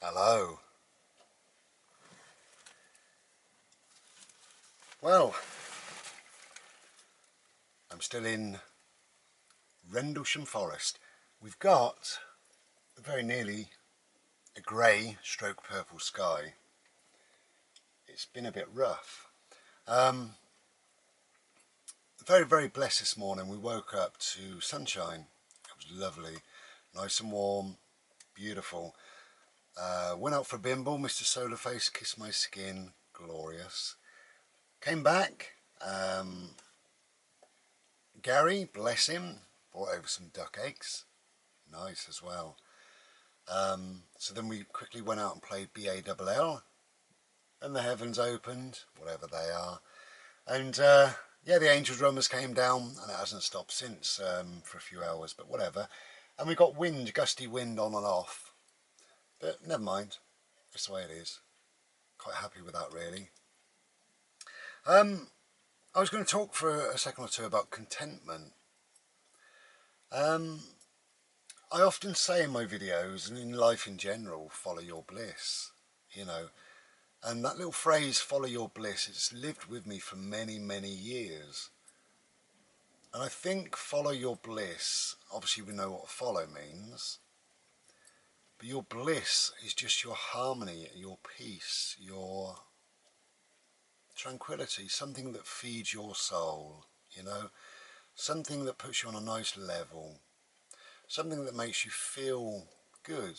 Hello. Well, I'm still in Rendlesham Forest. We've got very nearly a grey stroke purple sky. It's been a bit rough. Very blessed this morning. We woke up to sunshine. It was lovely, nice and warm, beautiful. Went out for a bimble, Mr. Solarface, kissed my skin, glorious. Came back, Gary, bless him, brought over some duck eggs, nice as well. So then we quickly went out and played BALL, and the heavens opened, whatever they are, and yeah, the Angel Drummers came down, and it hasn't stopped since for a few hours, but whatever. And we got wind, gusty wind on and off, but never mind, it's the way it is. Quite happy with that, really. I was going to talk for a second or two about contentment. I often say in my videos and in life in general, follow your bliss, you know. And that little phrase, follow your bliss, it's lived with me for many years. And I think follow your bliss, obviously we know what follow means, but your bliss is just your harmony, your peace, your tranquility, something that feeds your soul, you know, something that puts you on a nice level, something that makes you feel good.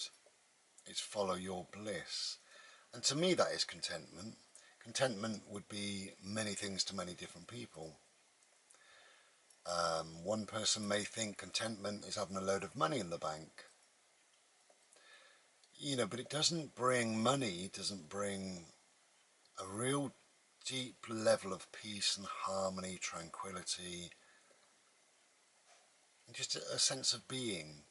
It's follow your bliss. And to me that is contentment. Contentment would be many things to many different people. One person may think contentment is having a load of money in the bank. You know, but it doesn't bring money, it doesn't bring a real deep level of peace and harmony, tranquility, and just a sense of being.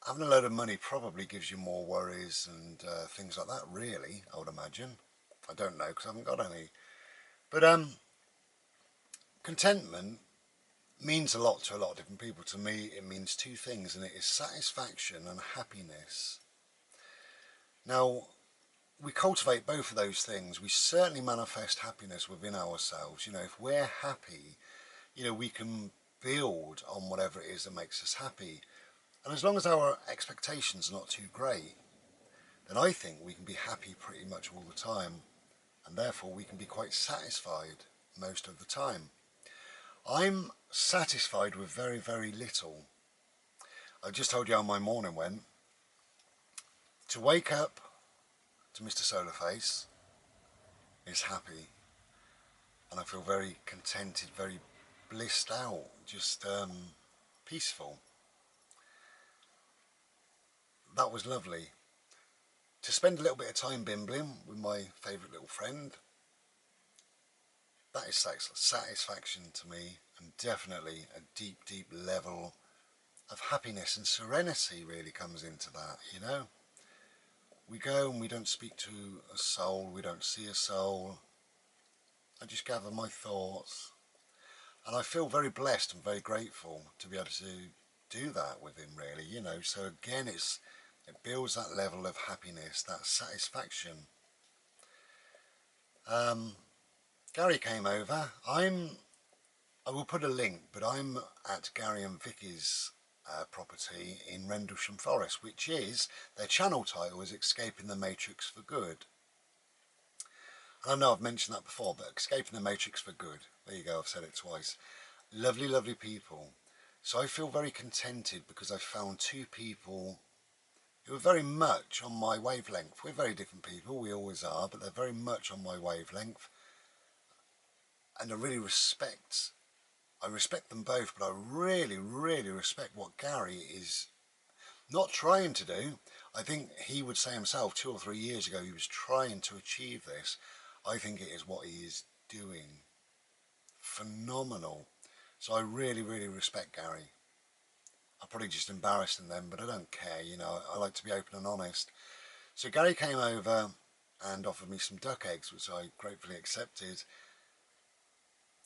Having a load of money probably gives you more worries and things like that, really, I would imagine. I don't know because I haven't got any. But contentment means a lot to a lot of different people. To me, it means two things, and it is satisfaction and happiness. Now, we cultivate both of those things. We certainly manifest happiness within ourselves. You know, if we're happy, you know, we can build on whatever it is that makes us happy. And as long as our expectations are not too great, then I think we can be happy pretty much all the time. And therefore we can be quite satisfied most of the time. I'm satisfied with very little. I just told you how my morning went. To wake up to Mr. Solarface is happy, and I feel very contented, very blissed out, just peaceful. That was lovely. To spend a little bit of time bimbling with my favourite little friend, that is satisfaction to me, and definitely a deep level of happiness and serenity really comes into that, you know. We go and we don't speak to a soul, we don't see a soul. I just gather my thoughts, and I feel very blessed and very grateful to be able to do that with him, really, you know. So again, it builds that level of happiness, that satisfaction. Gary came over. I will put a link, but I'm at Gary and Vicky's property in Rendlesham Forest, which is, their channel title is Escaping the Matrix for Good. And I know I've mentioned that before, but Escaping the Matrix for Good. There you go, I've said it twice. Lovely people. So I feel very contented because I found two people who are very much on my wavelength. We're very different people, we always are, but they're very much on my wavelength. And I respect them both, but I really respect what Gary is not trying to do. I think he would say himself 2 or 3 years ago he was trying to achieve this. I think it is what he is doing. Phenomenal. So I really respect Gary. I'm probably just embarrassing them, but I don't care, you know, I like to be open and honest. So Gary came over and offered me some duck eggs, which I gratefully accepted.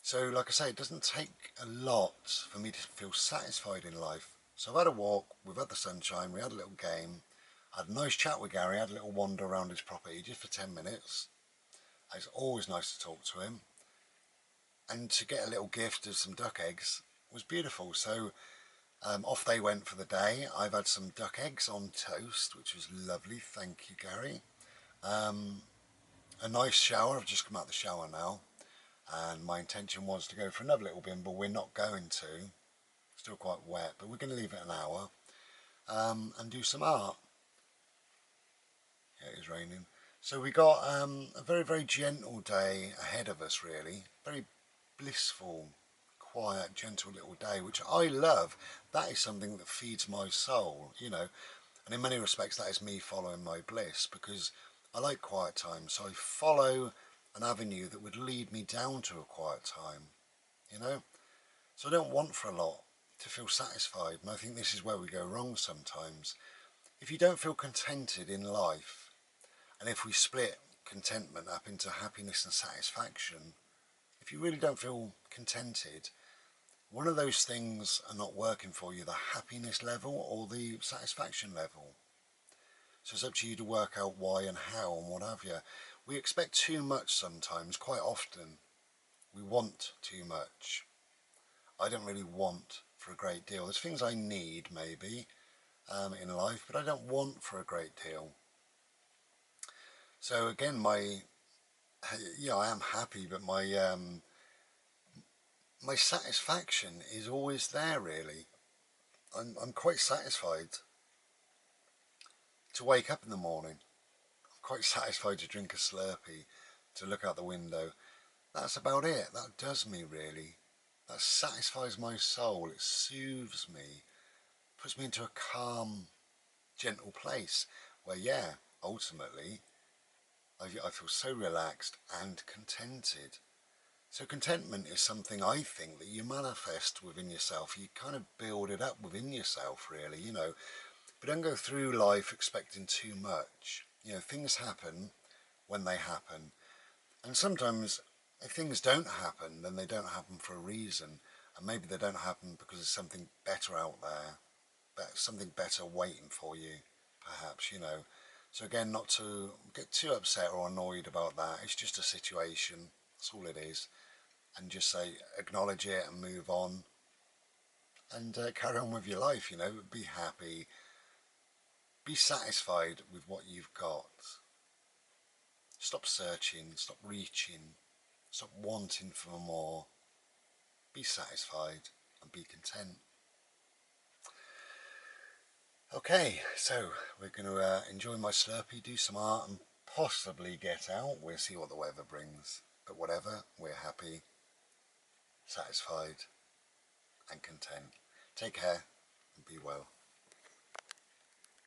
So like I say, it doesn't take a lot for me to feel satisfied in life. So I've had a walk, we've had the sunshine, we had a little game. I had a nice chat with Gary, had a little wander around his property just for 10 minutes. It's always nice to talk to him. And to get a little gift of some duck eggs was beautiful. So off they went for the day. I've had some duck eggs on toast, which was lovely. Thank you, Gary. A nice shower. I've just come out of the shower now. And my intention was to go for another little bin, but we're not going to. Still quite wet, but we're going to leave it an hour and do some art. Yeah, it is raining. So we got a very, very gentle day ahead of us, really. Very blissful, quiet, gentle little day, which I love. That is something that feeds my soul, you know. And in many respects, that is me following my bliss, because I like quiet time. So I follow an avenue that would lead me down to a quiet time, you know. So I don't want for a lot to feel satisfied. And I think this is where we go wrong sometimes. If you don't feel contented in life, and if we split contentment up into happiness and satisfaction, if you really don't feel contented, one of those things are not working for you, the happiness level or the satisfaction level. So it's up to you to work out why and how and what have you. We expect too much sometimes, quite often. We want too much. I don't really want for a great deal. There's things I need maybe in life, but I don't want for a great deal. So again, I am happy, but my satisfaction is always there, really. I'm quite satisfied to wake up in the morning. I'm quite satisfied to drink a Slurpee, to look out the window. That's about it. That does me, really. That satisfies my soul. It soothes me, puts me into a calm, gentle place where, yeah, ultimately, I feel so relaxed and contented. So contentment is something I think that you manifest within yourself. You kind of build it up within yourself, really, you know. But don't go through life expecting too much. You know, things happen when they happen. And sometimes if things don't happen, then they don't happen for a reason. And maybe they don't happen because there's something better out there, something better waiting for you, perhaps, you know. So again, not to get too upset or annoyed about that. It's just a situation. That's all it is. And just say, acknowledge it and move on. And carry on with your life, you know. Be happy. Be satisfied with what you've got. Stop searching. Stop reaching. Stop wanting for more. Be satisfied and be content. Okay, so we're going to enjoy my Slurpee, do some art and possibly get out. We'll see what the weather brings. But whatever, we're happy, satisfied and content. Take care and be well.